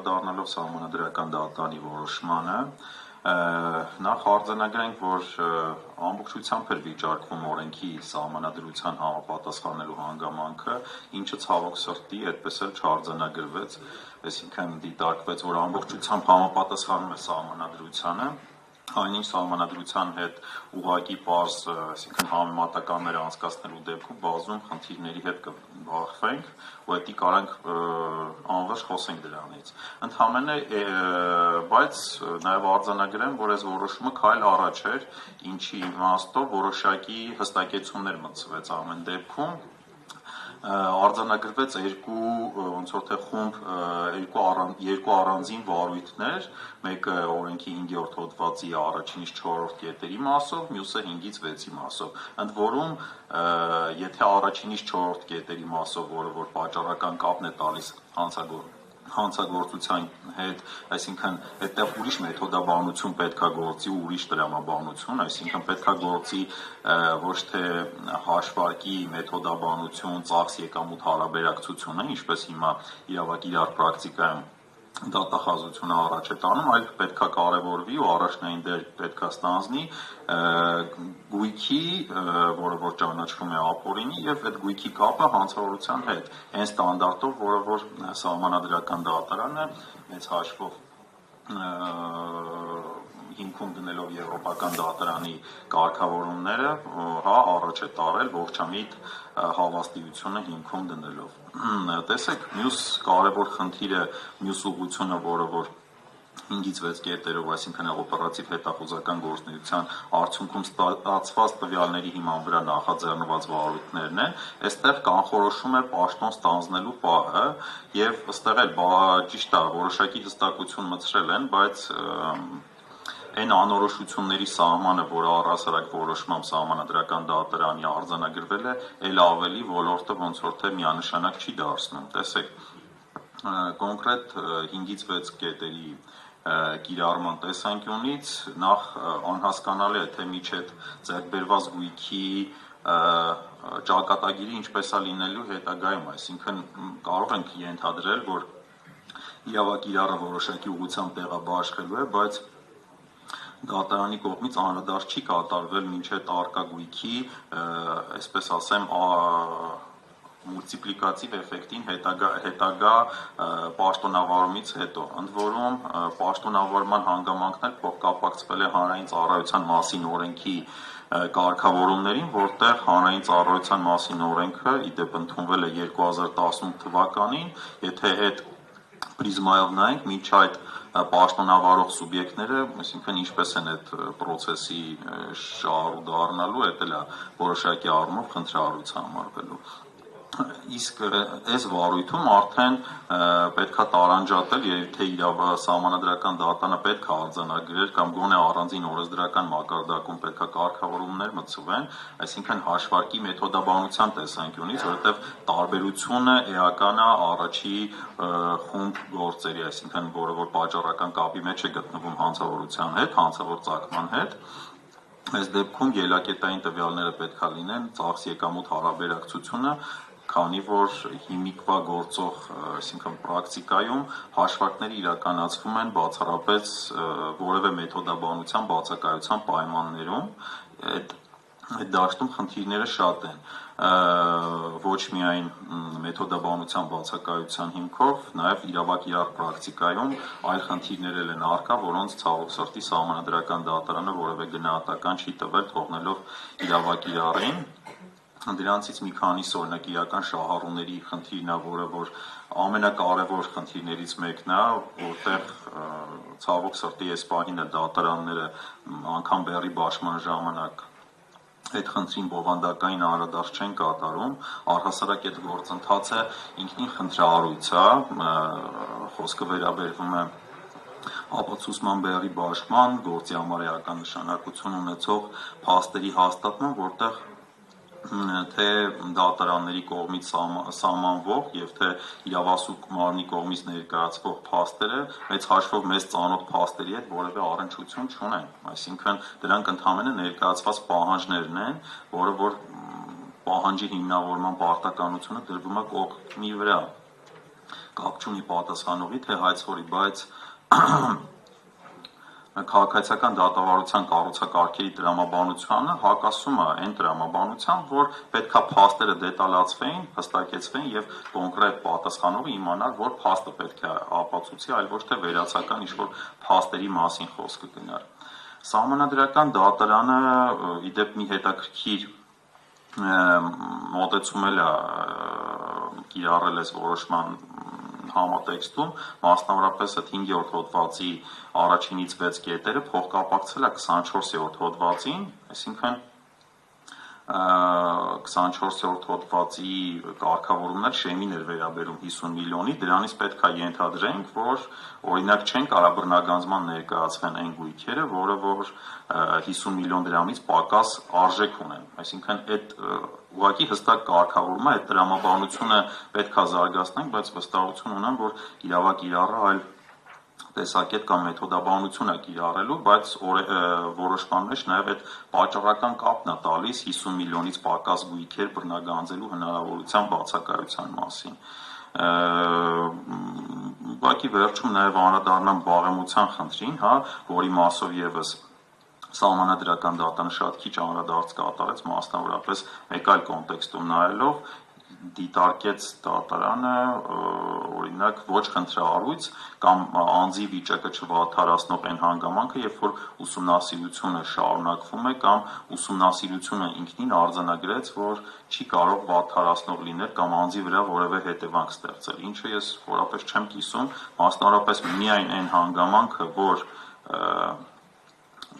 անդրադառնալով սահմանադրական դատարանի որոշմանը, նախ արձանագրենք, որ ամբողջությամբ էր վիճարկվում օրենքի սահմանադրության համապատասխանելու հանգամանքը, ինչը ցավոք սրտի այդպես էլ չարձանագրվեց, այսինքն դիտարկվեց, որ ամբողջությամբ համապատասխանում է սահմանադրությանը, այնինչ սահմանադրության հետ ուղղակի պարզ, այսինքն համեմատականներ անցկացնելու դեպքում բազում խնդիրների հետ կբախվենք ու հետի կարանք անվերջ խոսենք դրանից։ Ընդհանրապես, բայց նաև արձանագրեմ, որ այս որոշումը քայլ առաջ էր, ինչի իմաստով որոշակի հստակեցումներ մտցվեց ամեն դեպքում, արձանագրվեց երկու առանձին վարույթներ, մեկը օրենքի 5-րդ հոդվածի առաջինից 4-րդ կետերի մասով, մյուսը 5-ից 6-ի մասով, ընդ որում, եթե առաջինից 4-րդ կետերի մասով, որը որ պատճառական կապն է տալիս հանցագործության հետ, այսինքն այդտեղ ուրիշ մեթոդաբանություն պետք է գործի, ուրիշ տրամաբանություն, այսինքն պետք է գործի ոչ թե հաշվարկի մեթոդաբանություն, ծախս եկամուտ հարաբերակցությունը, ինչպես հիմա իրավագիտար պրակտիկայում դատախազությունը առաջ է տանում, այլ պետք է կարևորվի ու առաջնային դեր պետք է ստանձնի գույքի, որը որ ճանաչվում է ապօրինի եւ այդ գույքի կապը հանցավորության հետ, այն ստանդարտով, որը որ սահմանադրական դատարանը մեծ հաշվով հիմքում դնելով եվրոպական դատարանի կարգավորումները, առաջ է տարել ողջամիտ հավաստիությունը հիմքում դնելով։ Տեսեք, մյուս կարևոր խնդիրը, մյուս ուղղությունը, որը որ 5-ից 6 կետերով, այսինքն օպերատիվ հետախուզական գործունեության արդյունքում ստացված տվյալների հիման վրա նախաձեռնված վարույթներն են, այստեղ կանխորոշում է պաշտոն ստանձնելու պահը եւ ըստեղ էլ ճիշտ է, որոշակի հստակություն մտցրել են, բայց այն անորոշությունների սահմանը, որը առհասարակ որոշմամբ սահմանադրական դատարանի արձանագրվել է, էլ ավելի ոլորտը ոնց որ թե միանշանակ չի դարձնում։ Տեսեք, կոնկրետ 5-ից 6 կետերի կիրառման տեսանկյունից նախ անհասկանալի է, թե միջև ձեռքբերված գույքի ճակատագիրը ինչպես է լինելու հետագայում, այսինքն կարող ենք ենթադրել, որ իրավագիրառը որոշակի ուղղությամբ տեղաբաշխելու է, բայց դատարանի կողմից անդրադարձ չի կատարվել մինչև առկա գույքի, այսպես ասեմ, մուլտիպլիկատիվ էֆեկտին հետագա պաշտոնավարումից հետո, ընդ որում պաշտոնավարման հանգամանքն էլ փոխկապակցվել է հանրային ծառայության մասին օրենքի կարգավորումներին, որտեղ հանրային ծառայության մասին օրենքը ի դեպ ընդունվել է 2018 թվականին, եթե այդ պրիզմայով նայենք, մինչ այդ պաշտոնավարող սուբյեկտները, այսինքն ինչպես են այդ պրոցեսի շահառու դառնալու, դա էլ է որոշակի առումով խնդրահարույց համարվելու։ Իսկ այս վարույթում արդեն պետք է տարանջատել, եթե սահմանադրական դատարանը պետք է արձանագրեր կամ գոնե առանձին օրենսդրական մակարդակում պետք է կարգավորումներ մտցվեն, այսինքն հաշվարկի մեթոդաբանության տեսանկյունից, որովհետև տարբերությունը էական է առաջի խումբ գործերի, այսինքն որը որ պատճառական կապի մեջ է գտնվում հանցավորության հետ, հանցավոր ծագման հետ, այս դեպքում ելակետային տվյալները պետք է լինեն ծախս եկամուտ հարաբերակցությունը, քանի որ հիմիկվա գործող, այսինքն պրակտիկայում հաշվարկները իրականացվում են բացառապես որևէ մեթոդաբանության բացակայության պայմաններում, այդ դաշտում խնդիրները շատ են, ոչ միայն մեթոդաբանության բացակայության հիմքով, նաև իրավագիտար պրակտիկայում այլ խնդիրներ են առկա, որոնց ցավոք սրտի սահմանադրական դատարանը որևէ գնահատական չի տվել, թողնելով իրավագիտարին։ Դրանցից մի քանիսը օրինակ իրական շահառուների խնդիրն է, որը որ ամենակարևոր խնդիրներից մեկն է, որտեղ ցավոք սրտի այս պահին դատարանները անգամ բեռի բաշխման ժամանակ այդ խնդրին բովանդակային անդրադարձ չեն կատարում, առհասարակ այդ գործընթացը ինքնին խնդրահարույց է, խոսքը վերաբերվում է ապացուցման բեռի բաշխման, գործի համար էական նշանակություն ունեցող փաստերի հաստատման, որտեղ թե դատարանների կողմից սահմանվող եւ թե իրավասու մարմնի կողմից ներկայացվող փաստերը մեծ հաշվով մեծ ծանոթ փաստերի հետ որևէ առնչություն չունեն, այսինքն դրանք ընդհանրապես ներկայացված պահանջներն են, որը որ պահանջի հիմնավորման պարտականությունը դրվում է կողմի վրա։ կապ չունի պատասխանողի թե հայցվորի, բայց քաղաքացիական դատավարության կառուցակարգերի տրամաբանությունը հակասում է այն տրամաբանության, որ պետքա փաստերը դետալացվեին, հստակեցվեին եւ կոնկրետ պատասխանողը իմանար, որ փաստը պետք է ապացուցի, այլ ոչ թե վերացական ինչ-որ փաստերի մասին խոսքը գնար։ Սահմանադրական դատարանը իդեպ մի հետաքրքիր մոտեցում է կիրառել այս որոշման համատեքստում, մասնավորապես այդ 5-րդ հոդվածի առաջինից 6 կետերը փոխկապակցել է 24-րդ հոդվածին, այսինքն 24-րդ հոդվածի կարգավորումներ շեմին էր վերաբերում 50 միլիոնի, դրանից պետք է ենթադրենք, որ օրինակ չեն կարող բռնագանձման ներկայացվեն այն գույքերը, որը որ 50 միլիոն դրամից պակաս արժեք ունեն, այսինքն այդ ուղղակի հստակ կարգավորում է, այդ տրամաբանությունը պետք է զարգացնենք, բայց վստահություն ունեմ, որ իրավակ կիրառը այլ տեսակետ կամ մեթոդաբանություն է կիրառելու, բայց որոշման մեջ նաև այդ պատճառական կապն է տալիս 50 միլիոնից պակաս գույքեր բռնագանձելու հնարավորության բացակայության մասին։ Ուղղակի վերջում նաև անդրադառնամ բարեմության խնդրին, որի մասով եւս Սահմանադրական դատարանը շատ քիչ անդրադարձ կատարեց, մասնավորապես մեկ այլ կոնտեքստում նայելով դիտարկեց դատարանը օրինակ ոչ խնդրահարույց կամ անձի վիճակը չվատթարացնող այն հանգամանքը, երբ որ ուսումնասիրությունը շարունակվում է կամ ուսումնասիրությունը ինքնին արձանագրեց, որ չի կարող վատթարացնող լինել կամ անձի վրա որևէ հետևանք ստեղծել, ինչը ես որապես չեմ կիսում, մասնավորապես միայն այն հանգամանքը, որ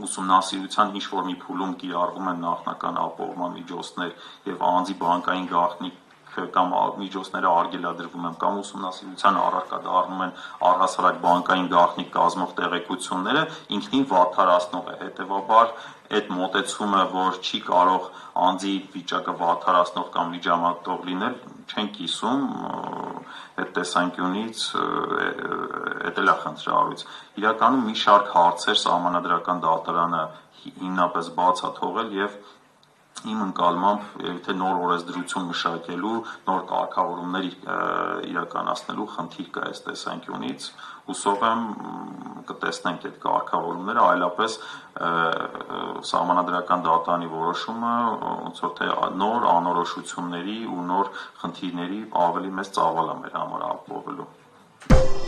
ուսումնասիրության ինչ-որ մի փուլում կիրառվում են նախնական ապահովման միջոցներ եւ անձի բանկային գաղտնիք կամ միջոցները արգելադրվում են կամ ուսումնասիրության առարկա դառնում են առհասարակ բանկային գաղտնիք կազմող տեղեկությունները, ինքնին վատթարացնող է, հետեւաբար այդ մոտեցումը, որ չի կարող անձի վիճակը վատթարացնող կամ միջամտող լինել, չեն կիսում այդ տեսանկյունից էդ էլ է խնդրահարույց։ Իրականում մի շարք հարցեր Սահմանադրական դատարանը հիմնապես բաց է թողել եւ իմ ընկալմամբ եթե նոր օրենսդրություն մշակելու, նոր կարգավորումներ իրականացնելու խնդիր կա այս տեսանկյունից, հուսով եմ կտեսնենք այդ կարգավորումները, այլապես Սահմանադրական դատարանի որոշումը ոնց որ թե նոր անորոշությունների ու նոր խնդիրների ավելի մեծ ծավալ է մեր համար ապահովելու։